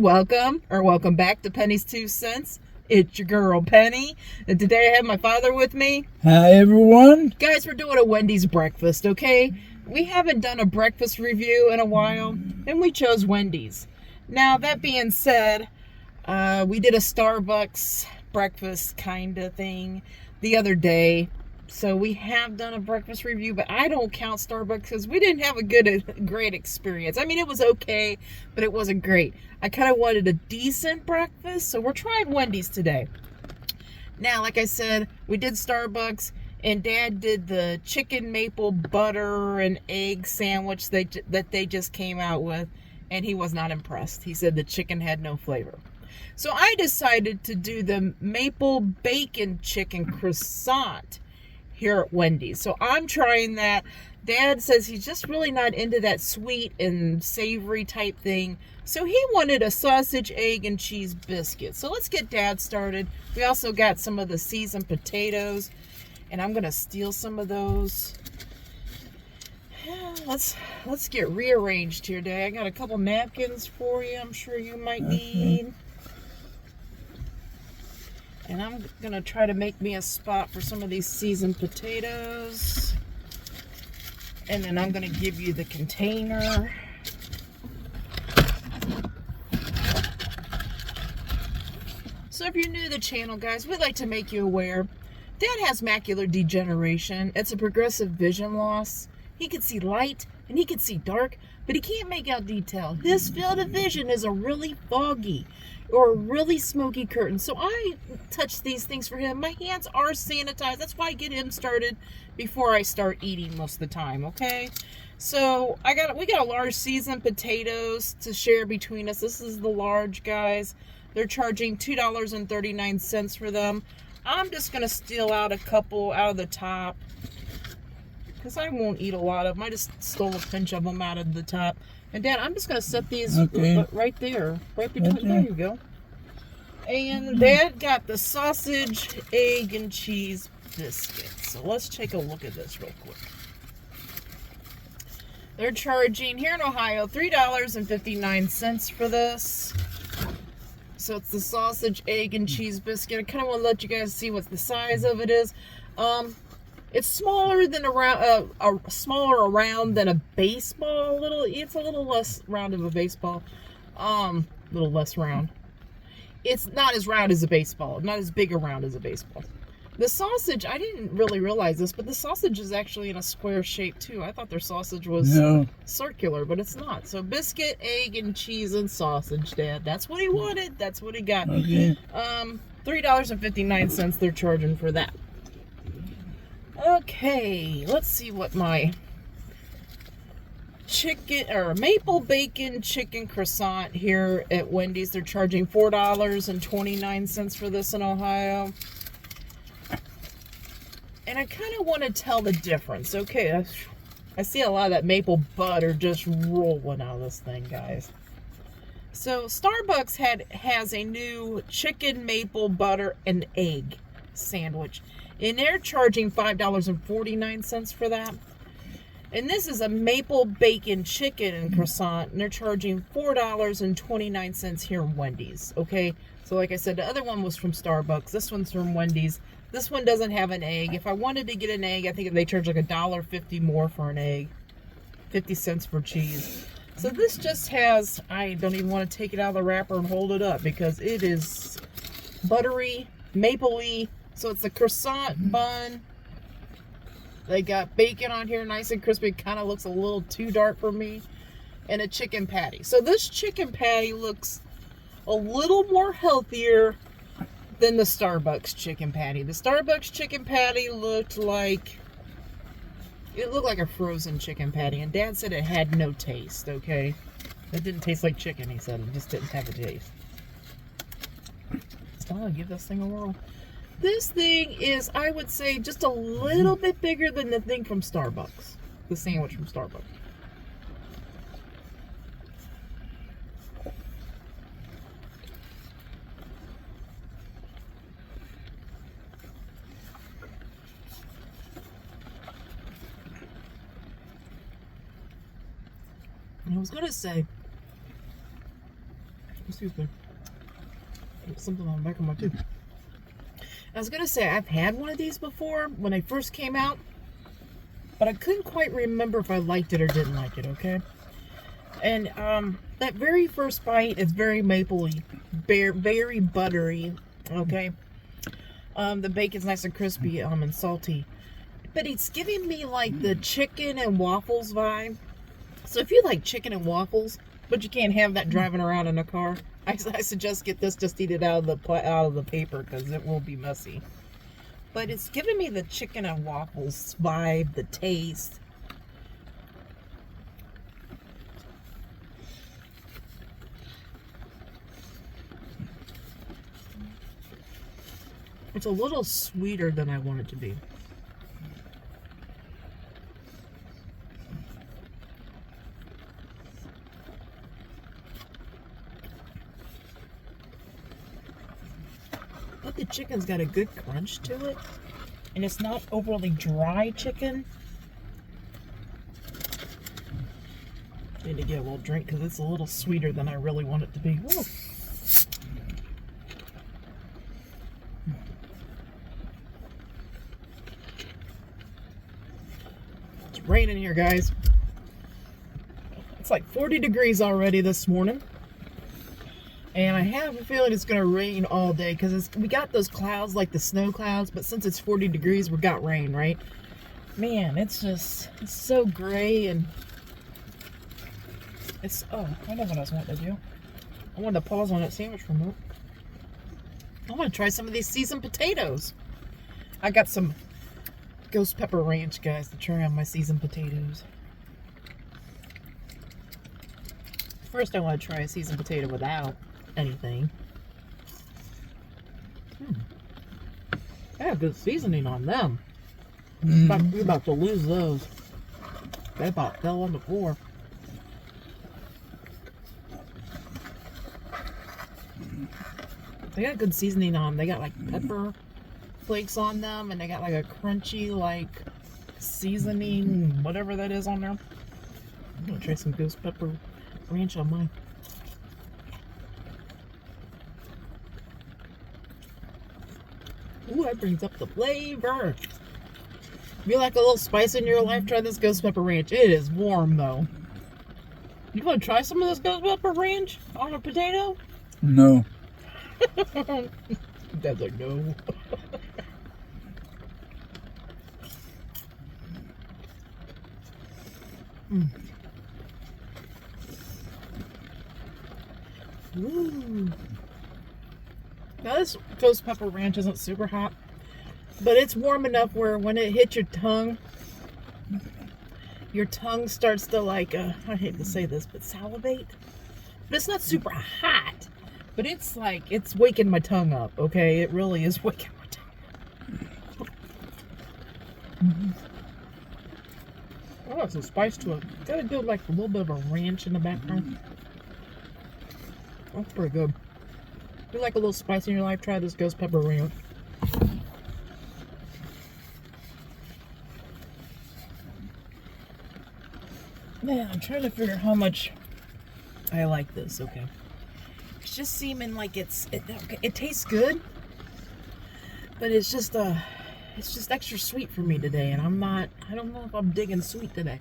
welcome back to Penny's 2 Cents. It's your girl Penny, and today I have my father with me. Hi everyone. Guys, we're doing a Wendy's breakfast, okay? We haven't done a breakfast review in a while, and we chose Wendy's. Now, that being said, we did a Starbucks breakfast kind of thing the other day. So we have done a breakfast review, but I don't count Starbucks because we didn't have a great experience. I mean, it was okay, but it wasn't great. I kind of wanted a decent breakfast, so we're trying Wendy's today. Now, like I said, we did Starbucks, and Dad did the chicken maple butter and egg sandwich that they just came out with, and he was not impressed. He said the chicken had no flavor. So I decided to do the maple bacon chicken croissant here at Wendy's. So I'm trying that. Dad says he's just really not into that sweet and savory type thing. So he wanted a sausage, egg, and cheese biscuit. So let's get Dad started. We also got some of the seasoned potatoes, and I'm gonna steal some of those. Let's get rearranged here, Dad. I got a couple napkins for you. I'm sure you might need. And I'm gonna try to make me a spot for some of these seasoned potatoes. And then I'm gonna give you the container. So if you're new to the channel, guys, we'd like to make you aware. Dad has macular degeneration. It's a progressive vision loss. He can see light and he can see dark, but he can't make out detail. His field of vision is a really foggy or a really smoky curtain. So I touch these things for him. My hands are sanitized. That's why I get him started before I start eating most of the time, okay? So we got a large seasoned potatoes to share between us. This is the large, guys. They're charging $2.39 for them. I'm just gonna steal out a couple out of the top because I won't eat a lot of them. I just stole a pinch of them out of the top. And Dad, I'm just going to set these right there. Right between. Okay. There you go. And Dad got the sausage, egg, and cheese biscuit. So let's take a look at this real quick. They're charging, here in Ohio, $3.59 for this. So it's the sausage, egg, and cheese biscuit. I kind of want to let you guys see what the size of it is. It's smaller than smaller around than a baseball. It's a little less round of a baseball. Little less round. It's not as round as a baseball. Not as big around as a baseball. The sausage, I didn't really realize this, but the sausage is actually in a square shape too. I thought their sausage was circular, but it's not. So biscuit, egg, and cheese and sausage, Dad. That's what he wanted. That's what he got. Okay. $3.59 they're charging for that. Okay, let's see what my maple bacon chicken croissant here at Wendy's. They're charging $4.29 for this in Ohio. And I kind of want to tell the difference. Okay, I see a lot of that maple butter just rolling out of this thing, guys. So Starbucks has a new chicken maple butter and egg sandwich. And they're charging $5.49 for that. And this is a maple bacon chicken and croissant, and they're charging $4.29 here in Wendy's. Okay, so like I said, the other one was from Starbucks. This one's from Wendy's. This one doesn't have an egg. If I wanted to get an egg, I think they charge like $1.50 more for an egg, 50 cents for cheese. So this just has, I don't even want to take it out of the wrapper and hold it up because it is buttery, mapley. So it's a croissant bun. They got bacon on here, nice and crispy. It kind of looks a little too dark for me. And a chicken patty. So this chicken patty looks a little more healthier than the Starbucks chicken patty. The Starbucks chicken patty looked like a frozen chicken patty. And Dad said it had no taste, okay? It didn't taste like chicken, he said. It just didn't have a taste. So I'll give this thing a whirl. This thing is, I would say, just a little bit bigger than the thing from Starbucks. The sandwich from Starbucks. I was going to say, Excuse me. There's something on the back of my tooth. I was gonna say I've had one of these before when they first came out, but I couldn't quite remember if I liked it or didn't like it. Okay, and that very first bite is very mapley, very buttery. Okay, the bacon's nice and crispy, and salty, but it's giving me like the chicken and waffles vibe. So if you like chicken and waffles, but you can't have that driving around in a car, I suggest get this. Just eat it out of the paper because it will be messy. But it's giving me the chicken and waffles vibe, the taste. It's a little sweeter than I want it to be. But the chicken's got a good crunch to it, and it's not overly dry chicken. I need to get a little drink because it's a little sweeter than I really want it to be. Woo. It's raining here, guys. It's like 40 degrees already this morning. And I have a feeling it's going to rain all day because we got those clouds like the snow clouds, but since it's 40 degrees, we got rain, right? Man, it's so gray and oh, I know what I was wanting to do. I wanted to pause on that sandwich remote. I want to try some of these seasoned potatoes. I got some ghost pepper ranch, guys, to try on my seasoned potatoes. First, I want to try a seasoned potato without anything. They have good seasoning on them. We're about to lose those. They about fell on the floor. They got good seasoning on them. They got like pepper flakes on them, and they got like a crunchy like seasoning, whatever that is on there. I'm gonna try some ghost pepper ranch on mine. Ooh, that brings up the flavor. If you like a little spice in your life, try this ghost pepper ranch. It is warm though. You want to try some of this ghost pepper ranch on a potato? No. Dad's like, no. Ooh. Now this ghost pepper ranch isn't super hot, but it's warm enough where when it hits your tongue starts to like, I hate to say this, but salivate. But it's not super hot, but it's like, it's waking my tongue up, okay? It really is waking my tongue up. I got some spice to it. Got a good, like, a little bit of a ranch in the background. That's pretty good. If you like a little spice in your life, try this ghost pepper ranch. Man, I'm trying to figure how much I like this. Okay, it's just seeming like it tastes good, but it's just extra sweet for me today, and I don't know if I'm digging sweet today.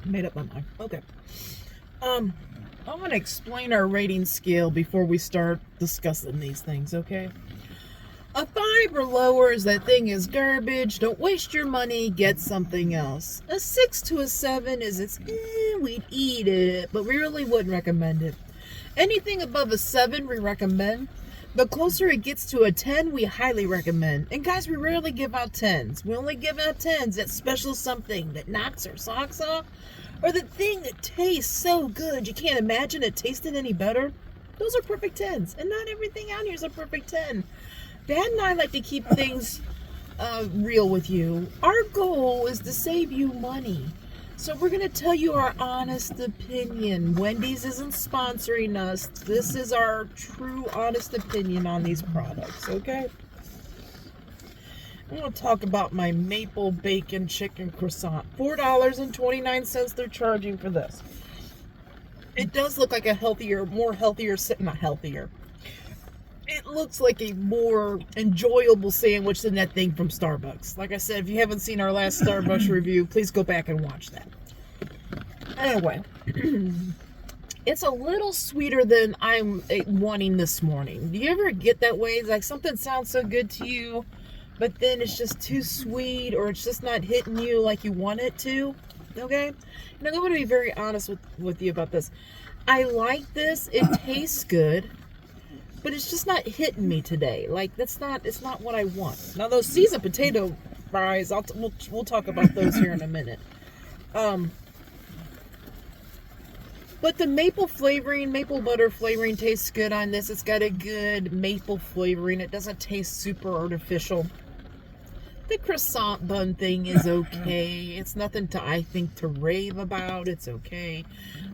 Made up my mind. Okay. I'm going to explain our rating scale before we start discussing these things, okay? A 5 or lower is that thing is garbage, don't waste your money, get something else. A 6 to a 7 is we'd eat it, but we really wouldn't recommend it. Anything above a 7 we recommend. The closer it gets to a 10, we highly recommend. And guys, we rarely give out 10s. We only give out 10s. That special something that knocks our socks off. Or the thing that tastes so good you can't imagine it tasted any better. Those are perfect 10s. And not everything out here is a perfect 10. Dad and I like to keep things real with you. Our goal is to save you money. So we're going to tell you our honest opinion. Wendy's isn't sponsoring us. This is our true honest opinion on these products, okay? I'm going to talk about my maple bacon chicken croissant. $4.29 they're charging for this. It does look like a healthier, not healthier. It looks like a more enjoyable sandwich than that thing from Starbucks. Like I said, if you haven't seen our last Starbucks review, please go back and watch that. Anyway, it's a little sweeter than I'm wanting this morning. Do you ever get that way? It's like something sounds so good to you, but then it's just too sweet, or it's just not hitting you like you want it to. Okay? And I'm going to be very honest with you about this. I like this. It tastes good. But it's just not hitting me today. Like, it's not what I want. Now, those seasoned potato fries, we'll talk about those here in a minute. But the maple butter flavoring tastes good on this. It's got a good maple flavoring. It doesn't taste super artificial. The croissant bun thing is okay. It's nothing I think, to rave about. It's okay.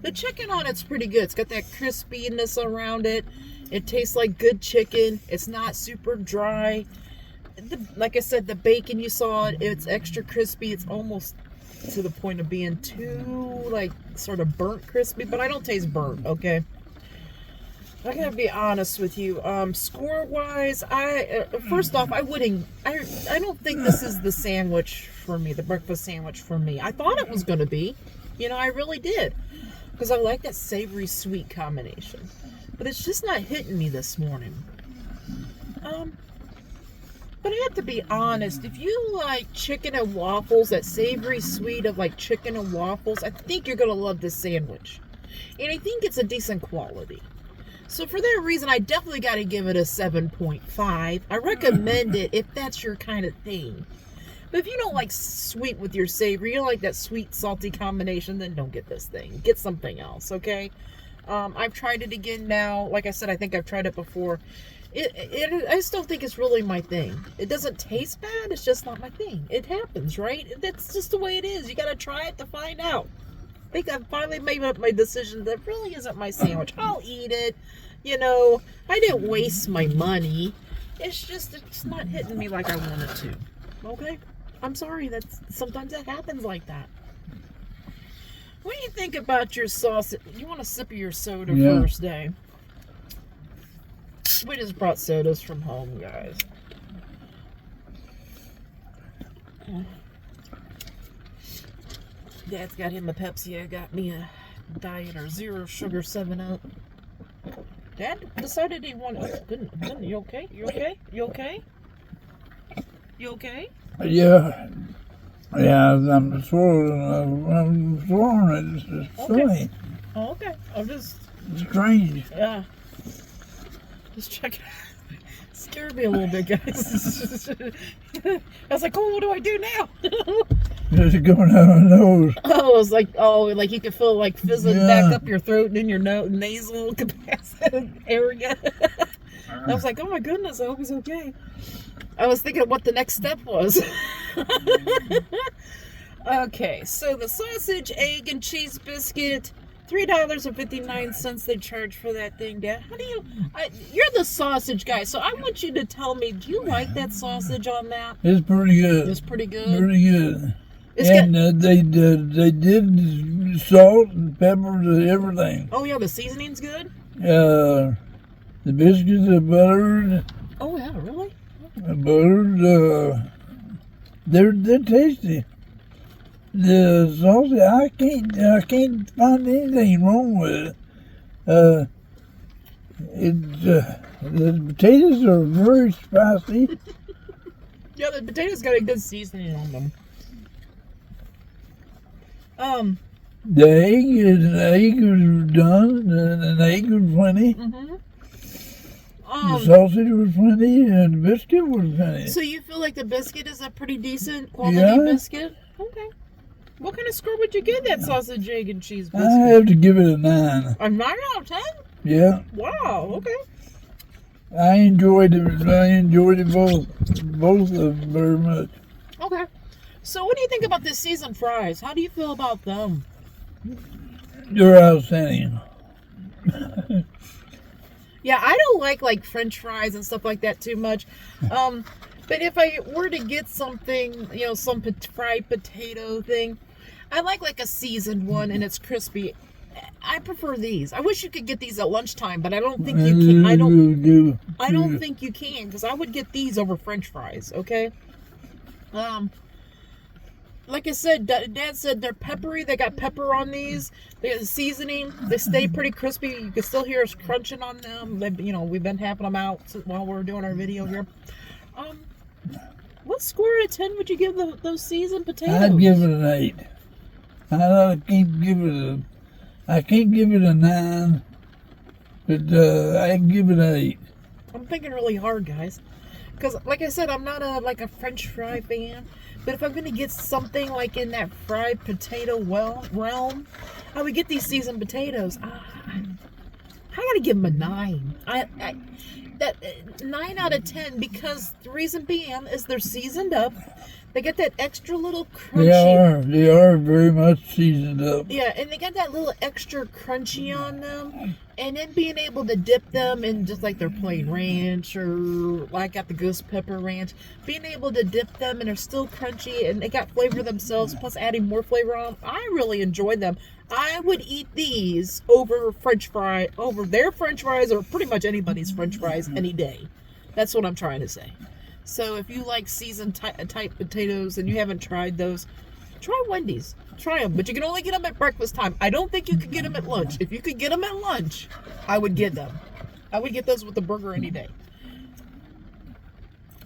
The chicken on it's pretty good. It's got that crispiness around it. It tastes like good chicken. It's not super dry. Like I said, the bacon you saw, it's extra crispy. It's almost to the point of being too, like, sort of burnt crispy. But I don't taste burnt, okay? I gotta be honest with you. Score-wise, first off, I don't think this is the sandwich for me, the breakfast sandwich for me. I thought it was gonna be. You know, I really did. Because I like that savory-sweet combination. But it's just not hitting me this morning. But I have to be honest. If you like chicken and waffles, that savory sweet of like chicken and waffles, I think you're going to love this sandwich. And I think it's a decent quality. So for that reason, I definitely got to give it a 7.5. I recommend it if that's your kind of thing. But if you don't like sweet with your savory, you don't like that sweet, salty combination, then don't get this thing. Get something else, okay? I've tried it again now. Like I said, I think I've tried it before. I still think it's really my thing. It doesn't taste bad. It's just not my thing. It happens, right? That's just the way it is. You got to try it to find out. I think I've finally made up my decision that really isn't my sandwich. I'll eat it. You know, I didn't waste my money. It's not hitting me like I wanted to. Okay? I'm sorry. Sometimes it happens like that. What do you think about your sauce? You want a sip of your soda first, Day? We just brought sodas from home, guys. Dad's got him a Pepsi. I got me a diet or zero sugar 7-Up. Dad decided he wanted. Didn't you okay? You okay? You okay? You okay? Yeah. Yeah, I'm swallowing. It's just funny. Oh, okay. I'm just strange. Yeah. Just checking. Scared me a little bit, guys. I was like, oh, what do I do now? Just going out my nose. Oh, it was like you could feel like fizzing back up your throat and in your nasal capacity area. I was like, oh my goodness, I hope he's okay. I was thinking of what the next step was. Okay, so the sausage, egg, and cheese biscuit, $3.59 they charge for that thing, Dad. How do you... you're the sausage guy, so I want you to tell me, do you like that sausage on that? It's pretty good. It's pretty good? Pretty good. They did salt and pepper and everything. Oh, yeah, the seasoning's good? The biscuits are buttered. Oh, yeah, really? Buttered. They're tasty. The sausage, I can't find anything wrong with it. The potatoes are very spicy. Yeah, the potatoes got a good seasoning on them. The egg was done, and the egg was plenty. Mm-hmm. The sausage was plenty, and the biscuit was plenty. So you feel like the biscuit is a pretty decent quality biscuit? Okay. What kind of score would you give that sausage, egg, and cheese biscuit? I have to give it a 9. A 9 out of 10? Yeah. Wow, okay. I enjoyed it. I enjoyed it both of them very much. Okay. So what do you think about this seasoned fries? How do you feel about them? They're outstanding. Yeah, I don't like French fries and stuff like that too much. But if I were to get something, some fried potato thing, I like a seasoned one and it's crispy. I prefer these. I wish you could get these at lunchtime, but I don't think you can. I don't think you can, because I would get these over French fries. Okay. Like I said, Dad said they're peppery. They got pepper on these. They got seasoning. They stay pretty crispy. You can still hear us crunching on them. We've been having them out while we're doing our video here. What score out of 10 would you give those seasoned potatoes? I'd give it an 8. I can't give it a 9, but I can give it an 8. I'm thinking really hard, guys, because like I said, I'm not a French fry fan. But if I'm gonna get something like in that fried potato realm, I would get these seasoned potatoes. I gotta give them a 9. That 9 out of 10, because the reason being is they're seasoned up. They get that extra little crunchy. They are very much seasoned up. Yeah, and they got that little extra crunchy on them. And then being able to dip them in just like their plain ranch, or I got the ghost pepper ranch. Being able to dip them and they're still crunchy and they got flavor themselves, plus adding more flavor on them. I really enjoyed them. I would eat these over their French fries, or pretty much anybody's French fries any day. That's what I'm trying to say. So if you like seasoned type potatoes and you haven't tried those, try Wendy's. Try them, but you can only get them at breakfast time. I don't think you could get them at lunch. If you could get them at lunch, I would get them. I would get those with the burger any day.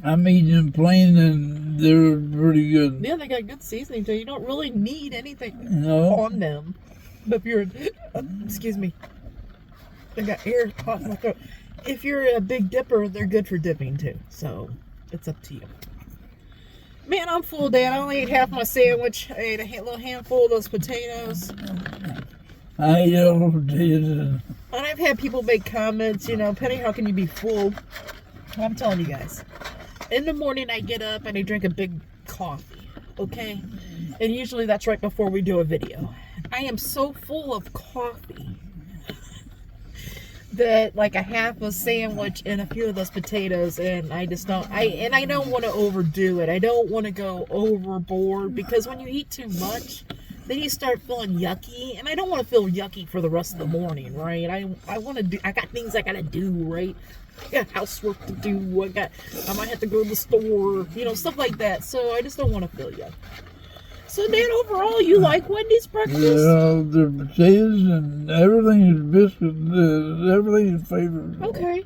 I'm eating them plain and they're pretty good. Yeah, they got good seasoning too. You don't really need anything on them. But if you're, excuse me, I got air caught in my throat. If you're a big dipper, they're good for dipping too. So it's up to you. Man, I'm full, Dad. I only ate half my sandwich. I ate a little handful of those potatoes. I ate all the potatoes. And I've had people make comments, Penny, how can you be full? Well, I'm telling you guys. In the morning, I get up and I drink a big coffee, okay? And usually that's right before we do a video. I am so full of coffee that like a half a sandwich and a few of those potatoes, and I just don't, I don't want to overdo it. I don't want to go overboard, because when you eat too much, then you start feeling yucky, and I don't want to feel yucky for the rest of the morning, right? I want to do, I got things I got to do, right? I got housework to do. I might have to go to the store, stuff like that. So I just don't want to feel yucky. So, Dan, overall, you like Wendy's breakfast? Yeah, the potatoes and everything is biscuit. Everything is favorable. Okay.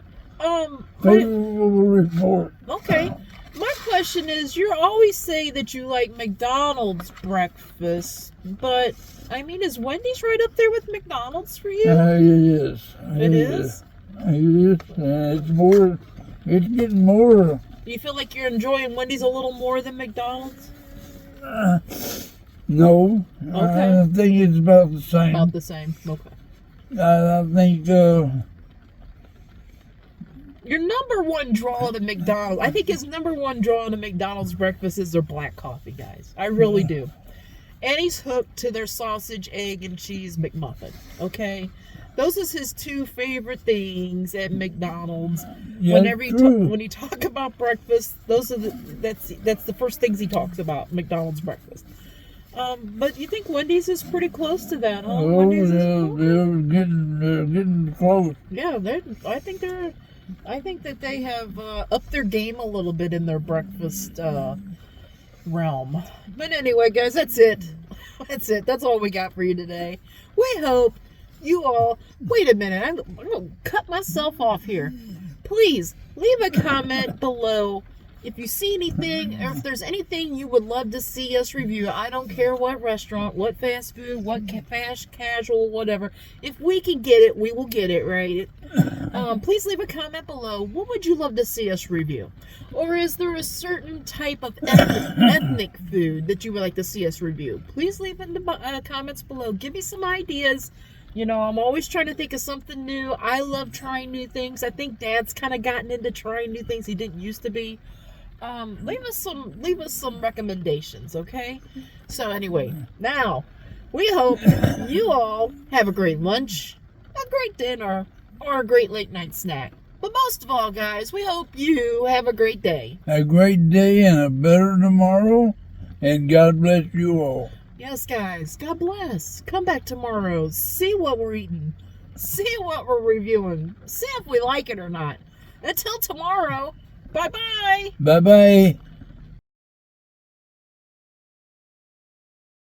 Favorable report. Okay. My question is, you always say that you like McDonald's breakfast, but, is Wendy's right up there with McDonald's for you? It is. It is? It is. It's more, it's getting more. Do you feel like you're enjoying Wendy's a little more than McDonald's? No. Okay. I think it's about the same. About the same. Okay. I think your number one draw to McDonald's, I think his number one draw to McDonald's breakfast is their black coffee, guys. I really do. And he's hooked to their sausage, egg, and cheese McMuffin. Okay? Those is his two favorite things at McDonald's. Yeah, when you talk about breakfast, those are that's the first things he talks about, McDonald's breakfast. But you think Wendy's is pretty close to that, huh? oh, Wendy's they're getting close. Yeah, I think that they have upped their game a little bit in their breakfast realm. But anyway, guys, that's it. That's it. That's all we got for you today. We hope you all, wait a minute, I'm going to cut myself off here. Please leave a comment below if you see anything, or if there's anything you would love to see us review. I don't care what restaurant, what fast food, what fast casual, whatever. If we can get it, we will get it, right? Please leave a comment below. What would you love to see us review? Or is there a certain type of ethnic food that you would like to see us review? Please leave in the comments below. Give me some ideas. You know, I'm always trying to think of something new. I love trying new things. I think Dad's kind of gotten into trying new things he didn't used to be. Leave us some recommendations, okay? So anyway, now we hope you all have a great lunch, a great dinner, or a great late night snack. But most of all, guys, we hope you have a great day. A great day and a better tomorrow, and God bless you all. Yes, guys, God bless. Come back tomorrow. See what we're eating. See what we're reviewing. See if we like it or not. Until tomorrow, bye-bye. Bye-bye.